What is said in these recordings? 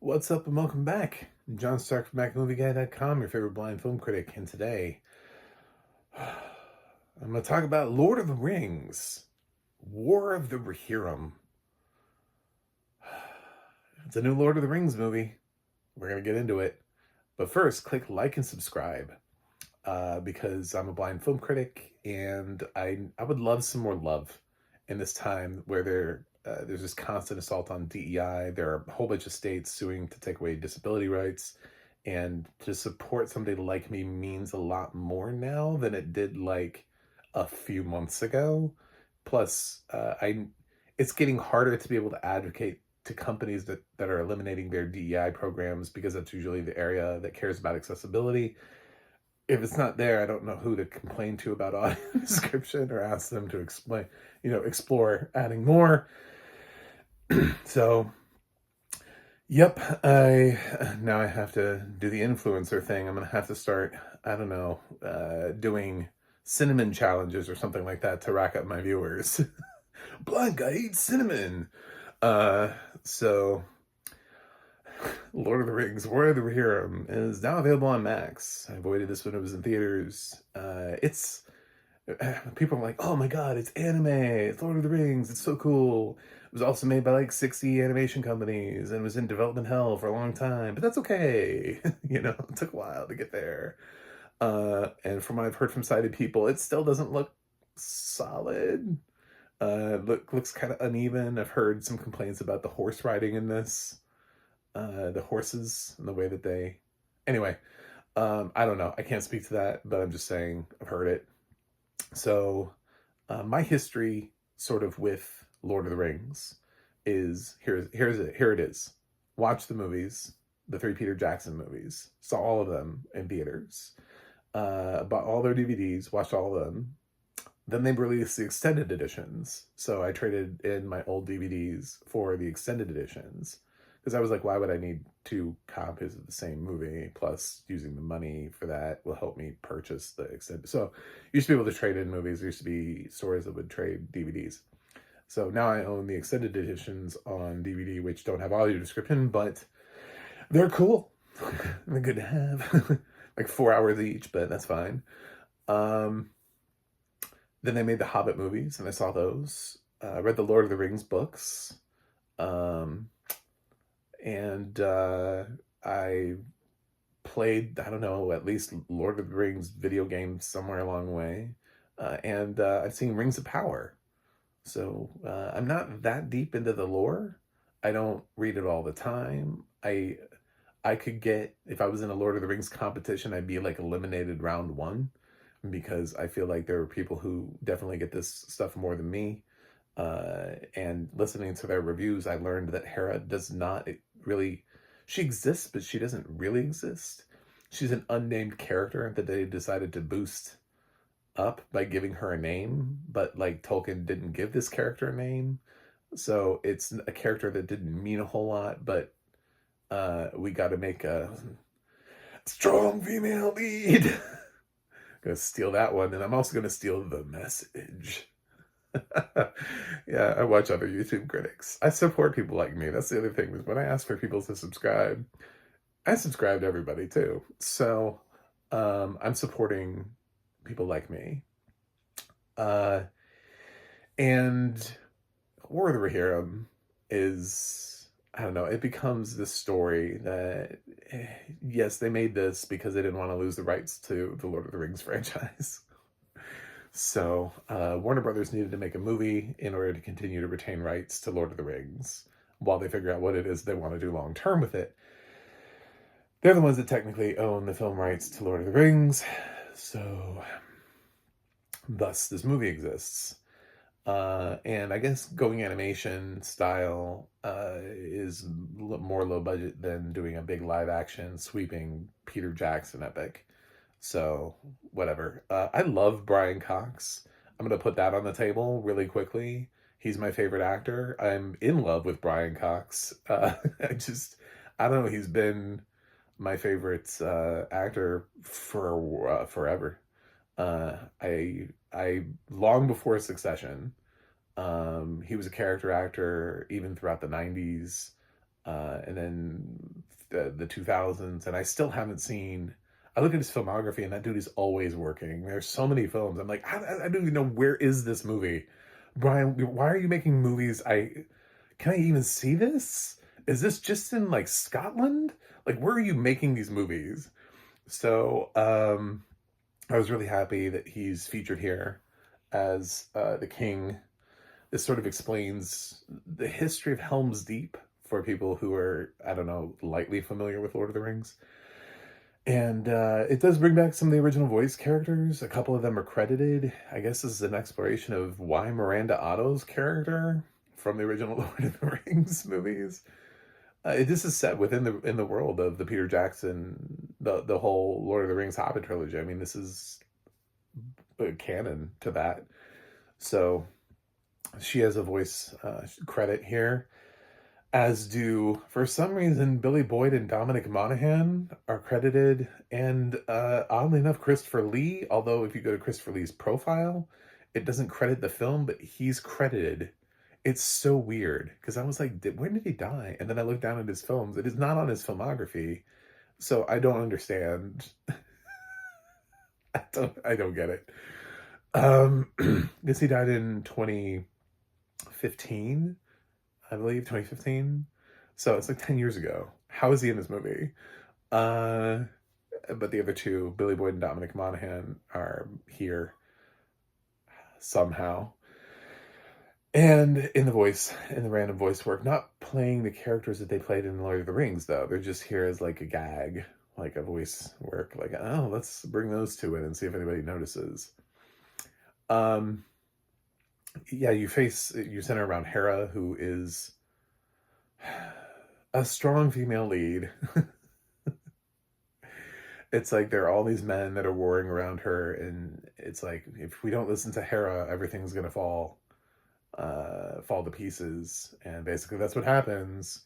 What's up and welcome back. I'm John Stark from MacMovieGuy.com, your favorite blind film critic, and today I'm going to talk about Lord of the Rings, War of the Rohirrim. It's a new Lord of the Rings movie. We're going to get into it. But first, click like and subscribe because I'm a blind film critic and I would love some more love in this time where there's this constant assault on DEI. There are a whole bunch of states suing to take away disability rights. And to support somebody like me means a lot more now than it did like a few months ago. Plus, it's getting harder to be able to advocate to companies that are eliminating their DEI programs because that's usually the area that cares about accessibility. If it's not there, I don't know who to complain to about audio description or ask them to explore adding more. So, yep, now I have to do the influencer thing. I'm gonna have to start, I don't know, doing cinnamon challenges or something like that to rack up my viewers. Blind guy eats cinnamon. So Lord of the Rings, War of the Rohirrim is now available on Max. I avoided this when it was in theaters. It's people are like, oh my god, it's anime, it's Lord of the Rings, it's so cool. It was also made by like 60 animation companies and was in development hell for a long time, but that's okay. It took a while to get there. And from what I've heard from sighted people, it still doesn't look solid. Looks kind of uneven. I've heard some complaints about the horse riding in this. The horses and the way that they... Anyway, I don't know. I can't speak to that, but I'm just saying I've heard it. So my history sort of with Lord of the Rings is here it is. Watch the movies, the three Peter Jackson movies. Saw all of them in theaters. Bought all their DVDs, watched all of them. Then they released the extended editions. So I traded in my old DVDs for the extended editions. Because I was like, why would I need two copies of the same movie? Plus, using the money for that will help me purchase the extended. So, you used to be able to trade in movies. There used to be stores that would trade DVDs. So now I own the extended editions on DVD, which don't have audio description, but they're cool. They're good to have. Like 4 hours each, but that's fine. Then they made the Hobbit movies, and I saw those. I read the Lord of the Rings books. And I played, I don't know, at least Lord of the Rings video games somewhere along the way. And I've seen Rings of Power. So I'm not that deep into the lore. I don't read it all the time. I could get, if I was in a Lord of the Rings competition, I'd be like eliminated round one because I feel like there are people who definitely get this stuff more than me. And listening to their reviews, I learned that Hera does not really, she exists, but she doesn't really exist. She's an unnamed character that they decided to boost up by giving her a name, but like Tolkien didn't give this character a name. So it's a character that didn't mean a whole lot, but we got to make a strong female lead. Gonna steal that one, and I'm also gonna steal the message. Yeah, I watch other YouTube critics. I support people like me. That's the other thing, is when I ask for people to subscribe, I subscribe to everybody too. So I'm supporting people like me. And War of the Rohirrim is, I don't know, it becomes this story that, yes, they made this because they didn't want to lose the rights to the Lord of the Rings franchise. So Warner Brothers needed to make a movie in order to continue to retain rights to Lord of the Rings while they figure out what it is they want to do long term with it. They're the ones that technically own the film rights to Lord of the Rings. So thus this movie exists. And I guess going animation style is more low budget than doing a big live action sweeping Peter Jackson epic. So, whatever. I love Brian Cox. I'm going to put that on the table really quickly. He's my favorite actor. I'm in love with Brian Cox. I don't know, he's been my favorite actor for forever. I long before Succession. He was a character actor even throughout the 90s. and then the 2000s, and I still haven't seen. I look at his filmography, and that dude is always working. There's so many films. I'm like, I don't even know, where is this movie, Brian? Why are you making movies? Can I even see this? Is this just in like Scotland? Like, where are you making these movies? So, I was really happy that he's featured here as the king. This sort of explains the history of Helm's Deep for people who are, I don't know, lightly familiar with Lord of the Rings. And it does bring back some of the original voice characters. A couple of them are credited. I guess this is an exploration of why Miranda Otto's character from the original Lord of the Rings movies. This is set within the world of the Peter Jackson, the whole Lord of the Rings Hobbit trilogy. I mean, this is canon to that. So she has a voice credit here, as do, for some reason, Billy Boyd and Dominic Monaghan are credited, and oddly enough, Christopher Lee, although if you go to Christopher Lee's profile, it doesn't credit the film, but he's credited. It's so weird, because I was like, when did he die? And then I looked down at his films. It is not on his filmography, so I don't understand. I don't get it. Guess he died in 2015, I believe, 2015. So it's like 10 years ago. How is he in this movie? But the other two, Billy Boyd and Dominic Monaghan, are here somehow. And in the random voice work, not playing the characters that they played in Lord of the Rings, though. They're just here as like a gag, like a voice work. Like, oh, let's bring those two in and see if anybody notices. Yeah, you center around Hera, who is a strong female lead. It's like there are all these men that are warring around her, and it's like, if we don't listen to Hera, everything's gonna fall to pieces. And basically that's what happens.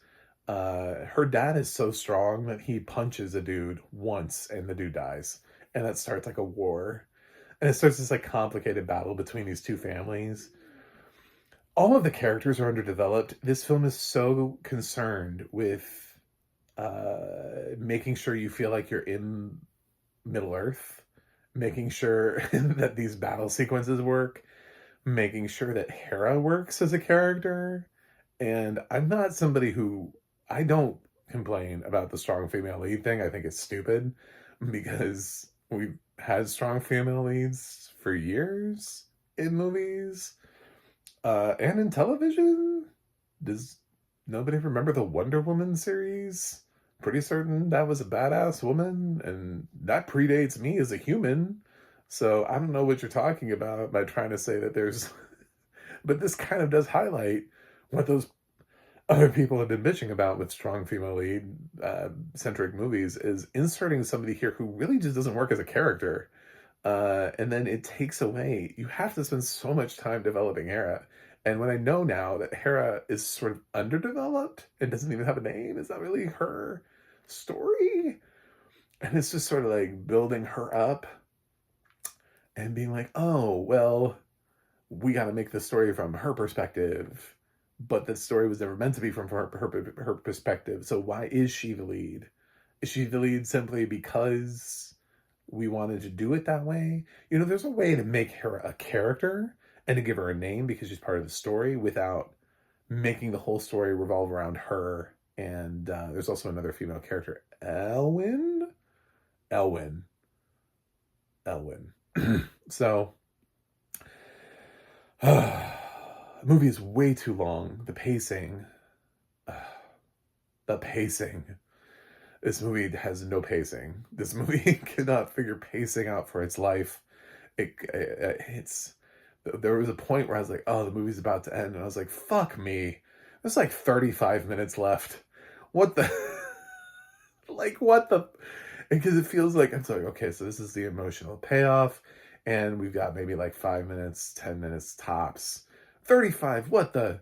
Her dad is so strong that he punches a dude once and the dude dies, and that starts like a war, and it starts this like complicated battle between these two families. All of the characters are underdeveloped. This film is so concerned with making sure you feel like you're in Middle Earth, making sure that these battle sequences work, making sure that Hera works as a character. And I'm not somebody who, I don't complain about the strong female lead thing. I think it's stupid, because we've had strong female leads for years in movies and in television. Does nobody remember the Wonder Woman series? Pretty certain that was a badass woman, and that predates me as a human. So I don't know what you're talking about by trying to say that there's but this kind of does highlight what those other people have been bitching about with strong female lead centric movies, is inserting somebody here who really just doesn't work as a character. And then it takes away, you have to spend so much time developing Hera. And when I know now that Hera is sort of underdeveloped and doesn't even have a name, is that really her story? And it's just sort of like building her up and being like, oh, well, we got to make the story from her perspective. But the story was never meant to be from her perspective. So why is she the lead? Is she the lead simply because we wanted to do it that way? You know, there's a way to make her a character and to give her a name because she's part of the story without making the whole story revolve around her. And there's also another female character, Elwyn. So, the movie is way too long. The pacing. This movie has no pacing. This movie cannot figure pacing out for its life. There was a point where I was like, oh, the movie's about to end. And I was like, fuck me. There's like 35 minutes left. What the? Like, what the? Because it feels like, I'm like, okay, so this is the emotional payoff. And we've got maybe like 5 minutes, 10 minutes tops. 35, what the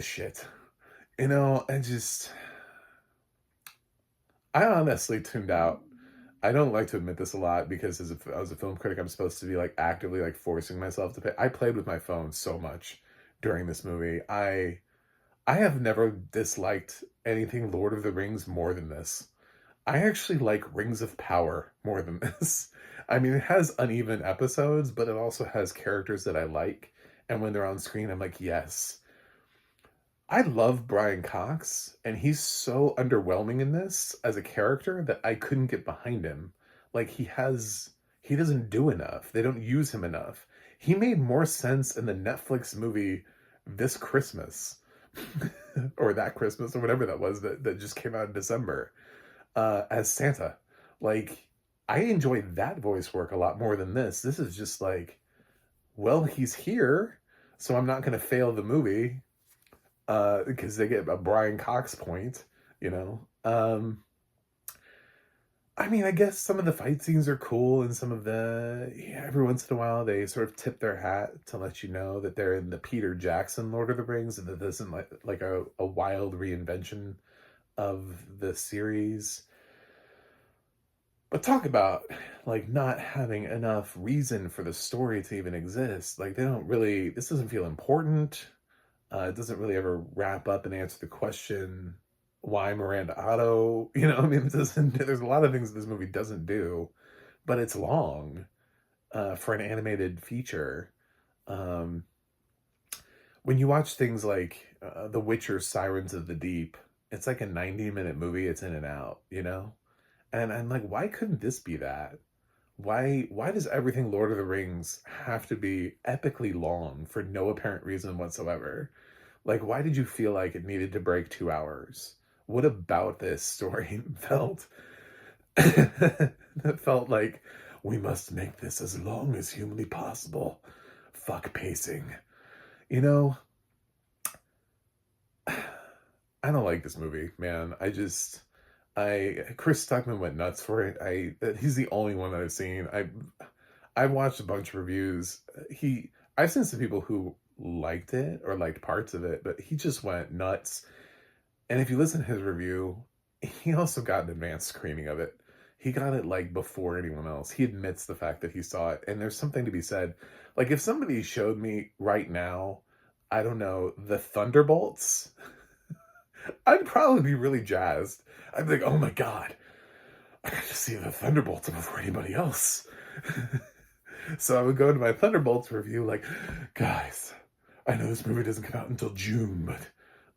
shit? You know, I honestly tuned out. I don't like to admit this a lot because as a film critic, I'm supposed to be like actively like forcing myself to pay. I played with my phone so much during this movie. I I have never disliked anything Lord of the Rings more than this. I actually like Rings of Power more than this. I mean, it has uneven episodes, but it also has characters that I like. And when they're on screen, I'm like, yes. I love Brian Cox, and he's so underwhelming in this as a character that I couldn't get behind him. Like, he doesn't do enough. They don't use him enough. He made more sense in the Netflix movie This Christmas, or that Christmas, or whatever that was that just came out in December, as Santa. Like, I enjoyed that voice work a lot more than this. This is just like, well, he's here, so I'm not going to fail the movie because they get a Brian Cox point, you know. I mean, I guess some of the fight scenes are cool, and some of the, yeah, every once in a while they sort of tip their hat to let you know that they're in the Peter Jackson Lord of the Rings, and that this isn't like a wild reinvention of the series. But talk about like not having enough reason for the story to even exist. Like, they don't really, this doesn't feel important. It doesn't really ever wrap up and answer the question, why Miranda Otto? You know, I mean, it doesn't, there's a lot of things this movie doesn't do, but it's long for an animated feature. Um, when you watch things like The Witcher Sirens of the Deep, it's like a 90-minute movie, it's in and out, you know? And I'm like, why couldn't this be that? Why does everything Lord of the Rings have to be epically long for no apparent reason whatsoever? Like, why did you feel like it needed to break 2 hours? What about this story felt that felt like we must make this as long as humanly possible? Fuck pacing. You know, I don't like this movie, man. Chris Stuckman went nuts for it. He's the only one that I've seen. I watched a bunch of reviews. I've seen some people who liked it or liked parts of it, but he just went nuts. And if you listen to his review, he also got an advanced screening of it. He got it like before anyone else. He admits the fact that he saw it, and there's something to be said. Like, if somebody showed me right now, I don't know, the Thunderbolts, I'd probably be really jazzed. I'd be like, oh my god, I got to see the Thunderbolts before anybody else. So I would go to my Thunderbolts review like, guys, I know this movie doesn't come out until June, but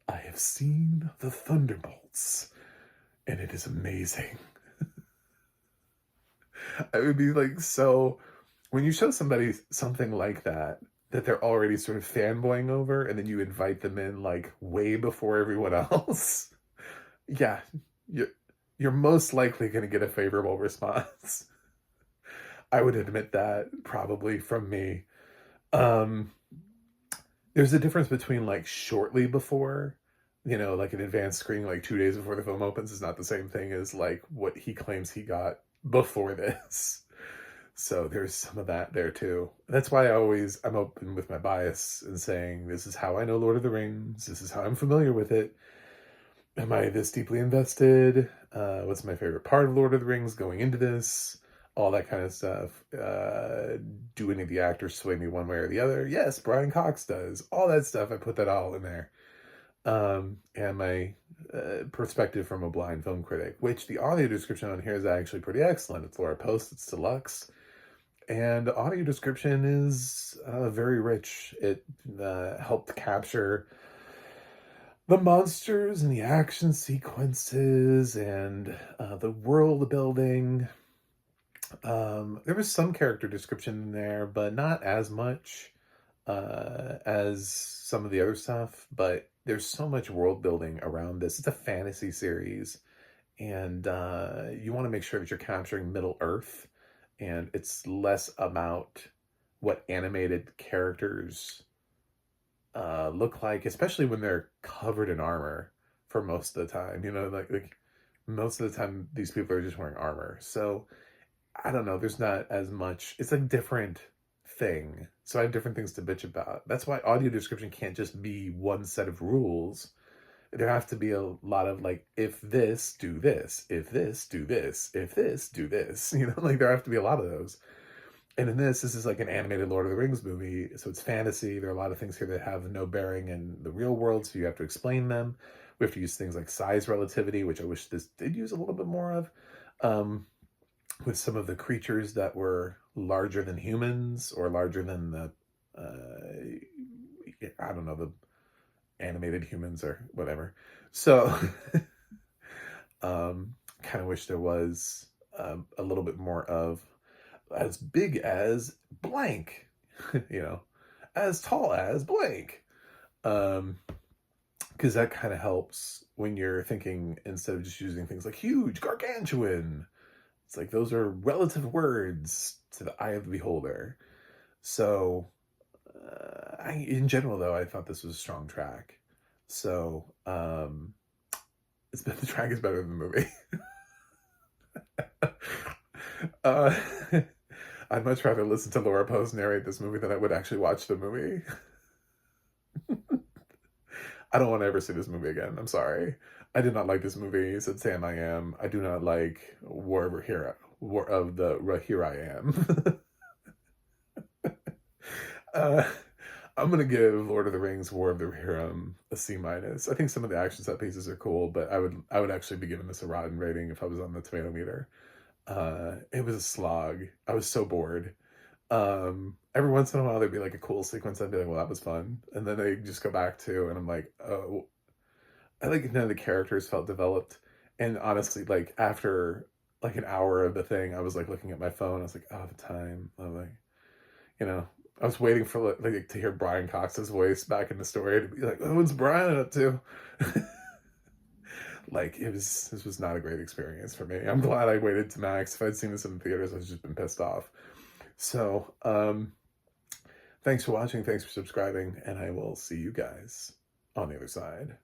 I have seen the Thunderbolts, and it is amazing. I would be like, so when you show somebody something like that they're already sort of fanboying over, and then you invite them in like way before everyone else, yeah, you're, you're most likely going to get a favorable response. I would admit that probably from me. Um, there's a difference between like shortly before, like an advanced screening, like 2 days before the film opens, is not the same thing as like what he claims he got before this. So there's some of that there too. That's why I'm open with my bias and saying, this is how I know Lord of the Rings. This is how I'm familiar with it. Am I this deeply invested? What's my favorite part of Lord of the Rings going into this? All that kind of stuff. Do any of the actors sway me one way or the other? Yes, Brian Cox does. All that stuff, I put that all in there. And my perspective from a blind film critic, which the audio description on here is actually pretty excellent. It's Laura Post, it's deluxe. And the audio description is very rich. It helped capture the monsters and the action sequences and the world building. There was some character description in there, but not as much as some of the other stuff. But there's so much world building around this. It's a fantasy series, and you want to make sure that you're capturing Middle Earth, and it's less about what animated characters look like, especially when they're covered in armor for most of the time. Like most of the time, these people are just wearing armor. So I don't know. There's not as much. It's a different thing. So I have different things to bitch about. That's why audio description can't just be one set of rules. There have to be a lot of like, if this, do this. If this, do this. If this, do this. Like there have to be a lot of those. And in this is like an animated Lord of the Rings movie, so it's fantasy. There are a lot of things here that have no bearing in the real world, so you have to explain them. We have to use things like size relativity, which I wish this did use a little bit more of, with some of the creatures that were larger than humans or larger than the, I don't know, the animated humans or whatever. So, kind of wish there was a little bit more of as big as blank, you know, as tall as blank. Because that kind of helps when you're thinking, instead of just using things like huge, gargantuan. It's like those are relative words to the eye of the beholder. So, in general, though, I thought this was a strong track. So, the track is better than the movie. uh, I'd much rather listen to Laura Post narrate this movie than I would actually watch the movie. I don't want to ever see this movie again. I'm sorry. I did not like this movie. Said Sam I Am. I do not like War of the Rohirrin. I'm gonna give Lord of the Rings War of the Rohirrim a C minus. I think some of the action set pieces are cool, but I would actually be giving this a rotten rating if I was on the tomato meter. It was a slog. I was so bored. Every once in a while there'd be like a cool sequence. I'd be like, well, that was fun. And then they just go back to, and I'm like, oh, I like none of the characters felt developed. And honestly, like after like an hour of the thing, I was like looking at my phone. I was like, oh, the time. I'm like, you know, I was waiting for like to hear Brian Cox's voice back in the story to be like, oh, what's Brian up to? Like this was not a great experience for me. I'm glad I waited to Max. If I'd seen this in the theaters, I'd just been pissed off. So, thanks for watching. Thanks for subscribing. And I will see you guys on the other side.